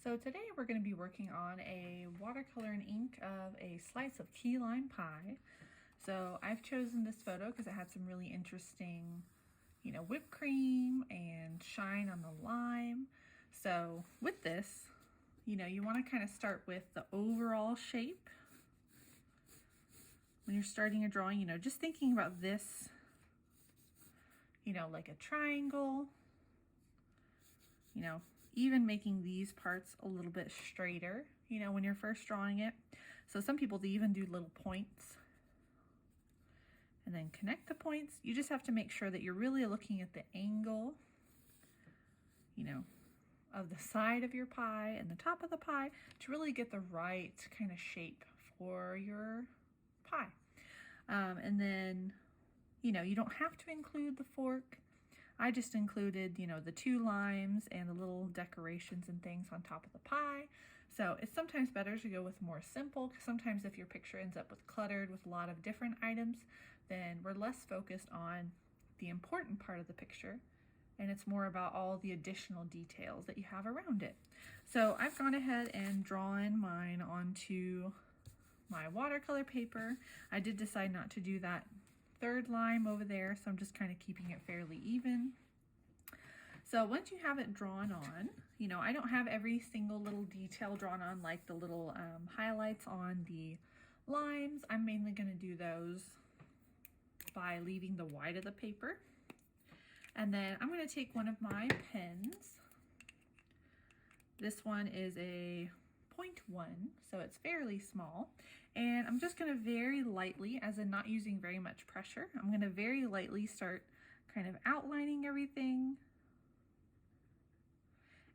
So today we're going to be working on a watercolor and ink of a slice of key lime pie. So I've chosen this photo because it had some really interesting, whipped cream and shine on the lime. So with this, you want to kind of start with the overall shape. When you're starting a drawing, just thinking about this, like a triangle, even making these parts a little bit straighter, when you're first drawing it. So some people, they even do little points and then connect the points. You just have to make sure that you're really looking at the angle, of the side of your pie and the top of the pie to really get the right kind of shape for your pie. And then, you don't have to include the fork. I just included, the 2 limes and the little decorations and things on top of the pie. So it's sometimes better to go with more simple, because sometimes if your picture ends up cluttered with a lot of different items, then we're less focused on the important part of the picture, and it's more about all the additional details that you have around it. So I've gone ahead and drawn mine onto my watercolor paper. I did decide not to do that 3rd lime over there, so I'm just kind of keeping it fairly even. So once you have it drawn on, I don't have every single little detail drawn on, like the little highlights on the limes. I'm mainly going to do those by leaving the white of the paper. And then I'm going to take one of my pens. This one is a 0.1, so it's fairly small. And I'm just going to very lightly, as in not using very much pressure, I'm going to very lightly start kind of outlining everything.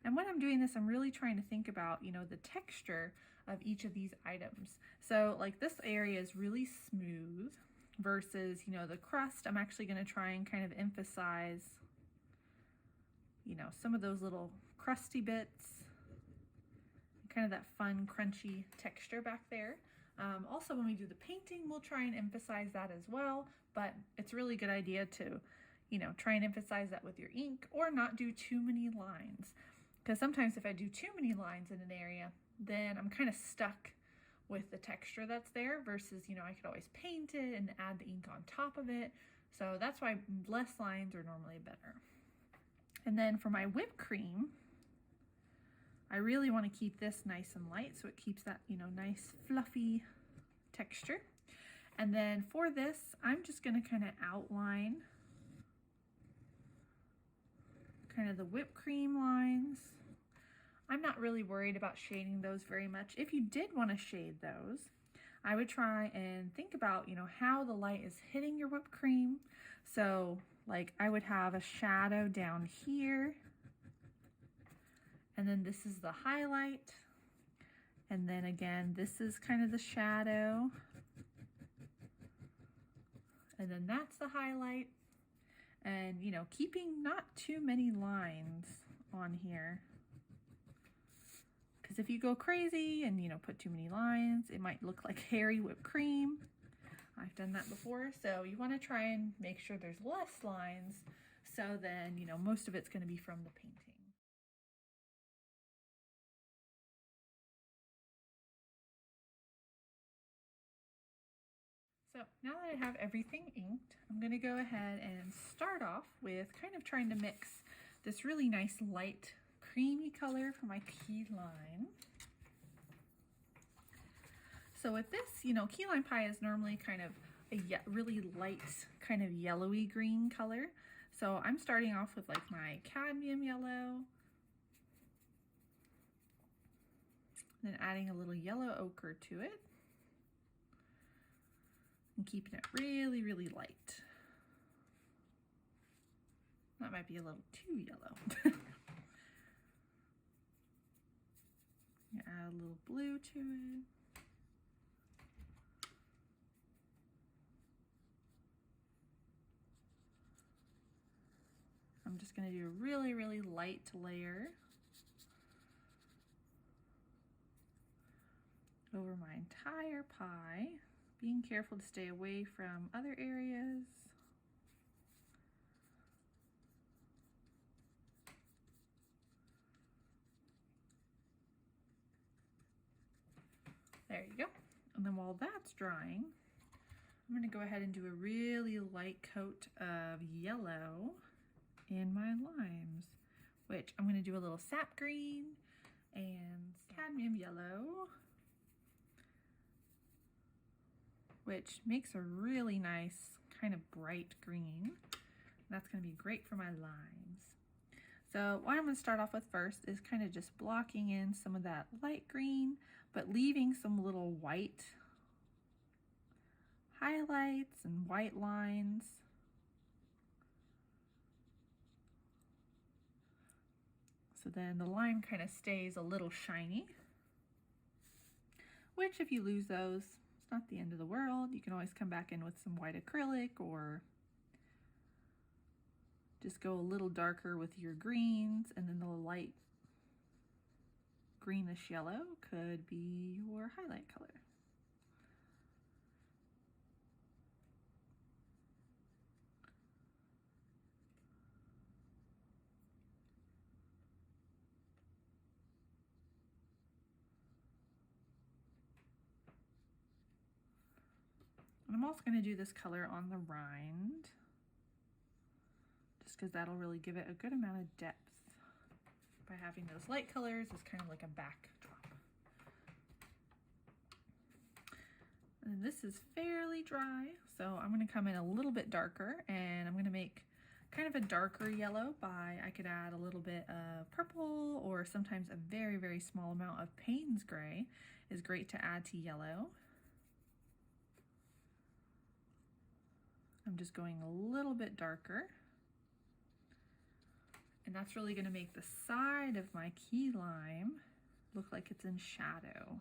And when I'm doing this, I'm really trying to think about, the texture of each of these items. So like this area is really smooth versus, the crust. I'm actually going to try and kind of emphasize, some of those little crusty bits, kind of that fun crunchy texture back there. Also, when we do the painting, we'll try and emphasize that as well, but it's a really good idea to, try and emphasize that with your ink, or not do too many lines. Because sometimes if I do too many lines in an area, then I'm kind of stuck with the texture that's there versus, I could always paint it and add the ink on top of it. So that's why less lines are normally better. And then for my whipped cream, I really want to keep this nice and light so it keeps that, nice fluffy texture. And then for this, I'm just going to kind of outline kind of the whipped cream lines. I'm not really worried about shading those very much. If you did want to shade those, I would try and think about, how the light is hitting your whipped cream. So like I would have a shadow down here, and then this is the highlight. And then again, this is kind of the shadow. And then that's the highlight. And, keeping not too many lines on here. Because if you go crazy and, put too many lines, it might look like hairy whipped cream. I've done that before. So you want to try and make sure there's less lines. So then, most of it's going to be from the painting. So now that I have everything inked, I'm going to go ahead and start off with kind of trying to mix this really nice light creamy color for my key lime. So with this, key lime pie is normally kind of a really light kind of yellowy green color. So I'm starting off with like my cadmium yellow, then adding a little yellow ochre to it. And keeping it really, really light. That might be a little too yellow. Add a little blue to it. I'm just going to do a really, really light layer over my entire pie. Being careful to stay away from other areas. There you go. And then while that's drying, I'm going to go ahead and do a really light coat of yellow in my limes, which I'm going to do a little sap green and cadmium yellow, which makes a really nice kind of bright green. That's going to be great for my limes. So what I'm going to start off with first is kind of just blocking in some of that light green, but leaving some little white highlights and white lines. So then the lime kind of stays a little shiny, which if you lose those, it's not the end of the world. You can always come back in with some white acrylic or just go a little darker with your greens, and then the light greenish yellow could be your highlight color. And I'm also going to do this color on the rind, just because that'll really give it a good amount of depth by having those light colors as kind of like a backdrop. And this is fairly dry, so I'm going to come in a little bit darker, and I'm going to make kind of a darker yellow by, I could add a little bit of purple, or sometimes a very, very small amount of Payne's gray is great to add to yellow. I'm just going a little bit darker. And that's really going to make the side of my key lime look like it's in shadow.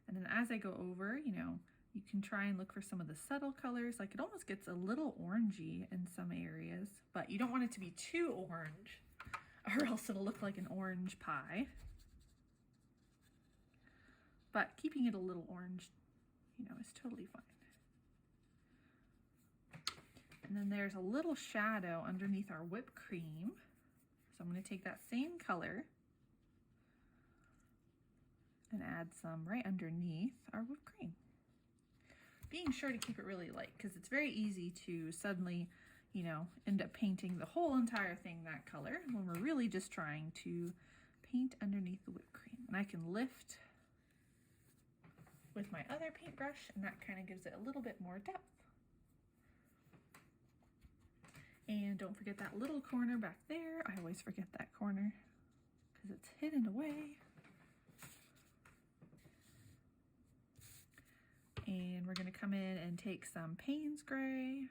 And then as I go over, you know, you can try and look for some of the subtle colors. Like it almost gets a little orangey in some areas, but you don't want it to be too orange or else it'll look like an orange pie. But keeping it a little orange, you know, is totally fine. And then there's a little shadow underneath our whipped cream. So I'm going to take that same color and add some right underneath our whipped cream. Being sure to keep it really light, because it's very easy to suddenly, you know, end up painting the whole entire thing that color when we're really just trying to paint underneath the whipped cream. And I can lift with my other paintbrush, and that kind of gives it a little bit more depth. And don't forget that little corner back there. I always forget that corner because it's hidden away. And we're going to come in and take some Payne's gray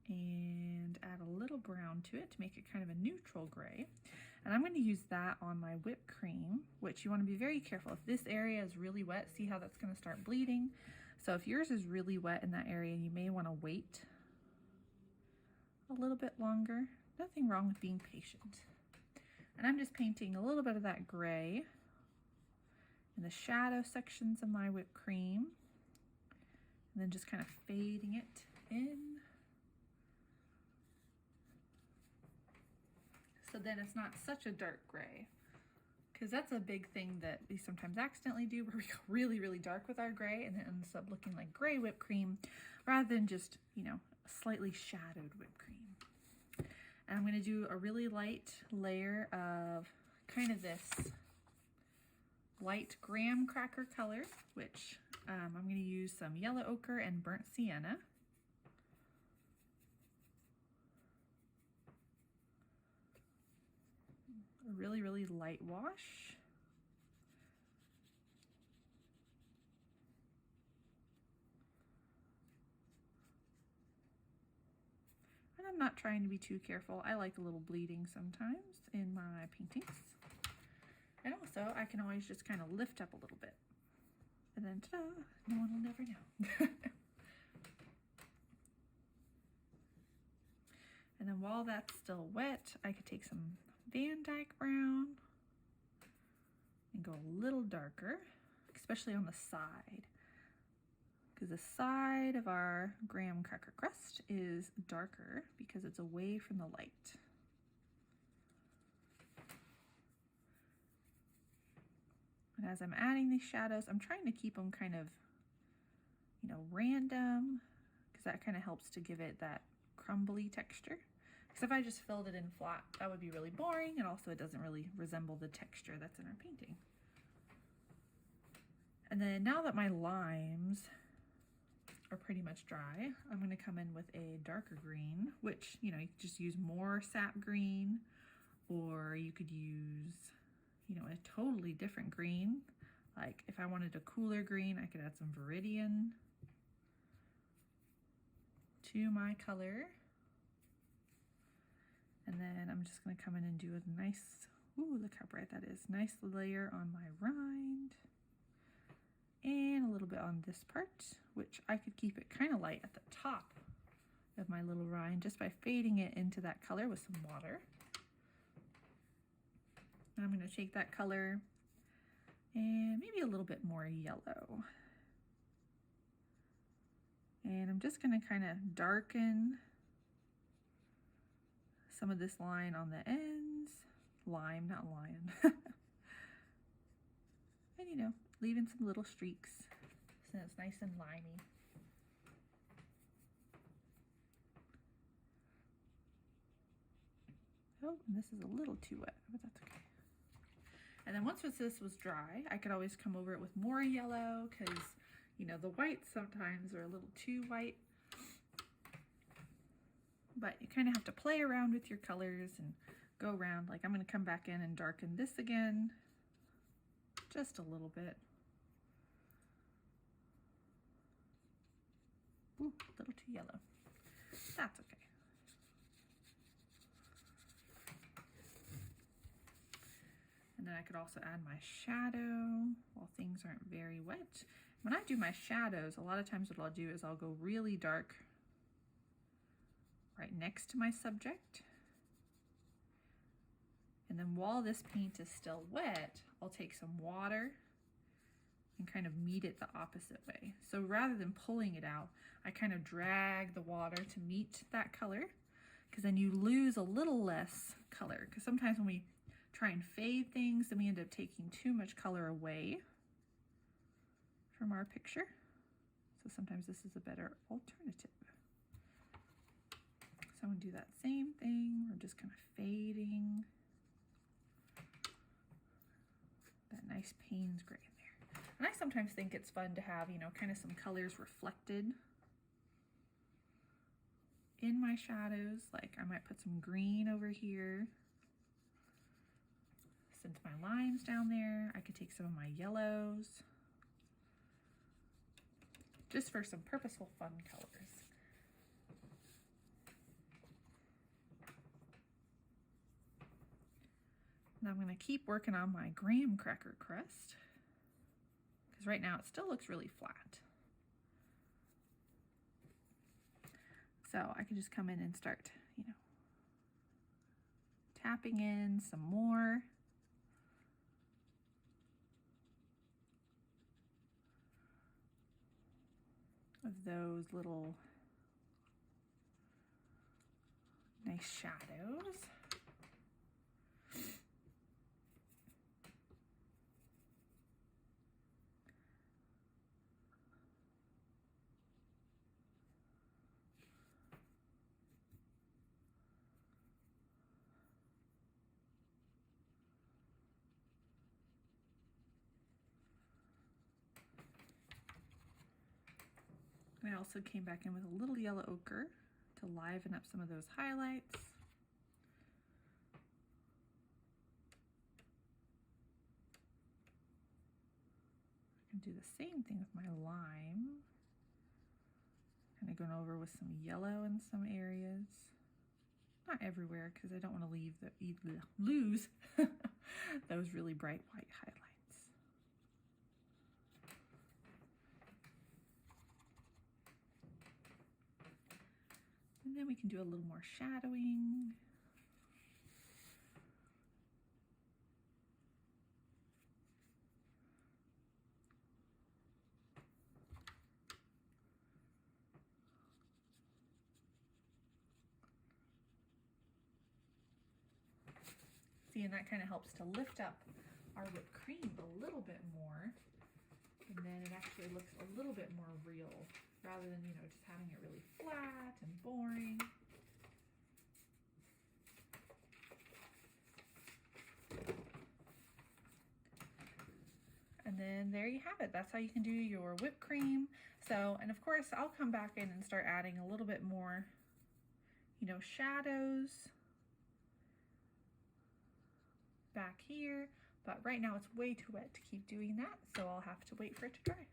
and add a little brown to it to make it kind of a neutral gray. And I'm going to use that on my whipped cream, which you want to be very careful. If this area is really wet, see how that's going to start bleeding? So if yours is really wet in that area, you may want to wait a little bit longer. Nothing wrong with being patient. And I'm just painting a little bit of that gray in the shadow sections of my whipped cream, and then just kind of fading it in. So then it's not such a dark gray, because that's a big thing that we sometimes accidentally do, where we go really, really dark with our gray and it ends up looking like gray whipped cream rather than just, you know, a slightly shadowed whipped cream. And I'm going to do a really light layer of kind of this light graham cracker color, which I'm going to use some yellow ochre and burnt sienna. A really, really light wash. And I'm not trying to be too careful. I like a little bleeding sometimes in my paintings. And also, I can always just kind of lift up a little bit. And then, ta-da, no one will never know. And then while that's still wet, I could take some Van Dyke brown and go a little darker, especially on the side, because the side of our graham cracker crust is darker because it's away from the light. And And as I'm adding these shadows, I'm trying to keep them kind of, you know, random, because that kind of helps to give it that crumbly texture. Because if I just filled it in flat, that would be really boring, and also it doesn't really resemble the texture that's in our painting. And then now that my limes are pretty much dry, I'm going to come in with a darker green, which, you know, you could just use more sap green, or you could use, you know, a totally different green. Like if I wanted a cooler green, I could add some Viridian to my color. And then I'm just going to come in and do a nice, ooh, look how bright that is. Nice layer on my rind. And a little bit on this part, which I could keep it kind of light at the top of my little rind just by fading it into that color with some water. I'm going to take that color and maybe a little bit more yellow. And I'm just going to kind of darken some of this line on the ends. Lime, not lion. And you know, leaving some little streaks so it's nice and limey. Oh, and this is a little too wet, but that's okay. And then once this was dry, I could always come over it with more yellow, because, you know, the whites sometimes are a little too white. But you kind of have to play around with your colors and go around. Like I'm going to come back in and darken this again, just a little bit. Ooh, a little too yellow. That's okay. And then I could also add my shadow while things aren't very wet. When I do my shadows, a lot of times what I'll do is I'll go really dark right next to my subject. And then while this paint is still wet, I'll take some water and kind of meet it the opposite way. So rather than pulling it out, I kind of drag the water to meet that color, because then you lose a little less color. Because sometimes when we try and fade things, then we end up taking too much color away from our picture. So sometimes this is a better alternative. So I'm going to do that same thing. We're just kind of fading that nice Payne's gray in there. And I sometimes think it's fun to have, you know, kind of some colors reflected in my shadows. Like I might put some green over here. Since my lime's down there, I could take some of my yellows, just for some purposeful fun colors. Now I'm going to keep working on my graham cracker crust, because right now it still looks really flat. So I can just come in and start, you know, tapping in some more. Of those little nice shadows. I also came back in with a little yellow ochre to liven up some of those highlights. I can do the same thing with my lime. Kind of going over with some yellow in some areas. Not everywhere, because I don't want to lose those really bright white highlights. And then we can do a little more shadowing. See, and that kind of helps to lift up our whipped cream a little bit more, and then it actually looks a little bit more real rather than, you know, just having it really flat and boring. And then there you have it. That's how you can do your whipped cream. So, and of course, I'll come back in and start adding a little bit more, you know, shadows back here. But right now it's way too wet to keep doing that, so I'll have to wait for it to dry.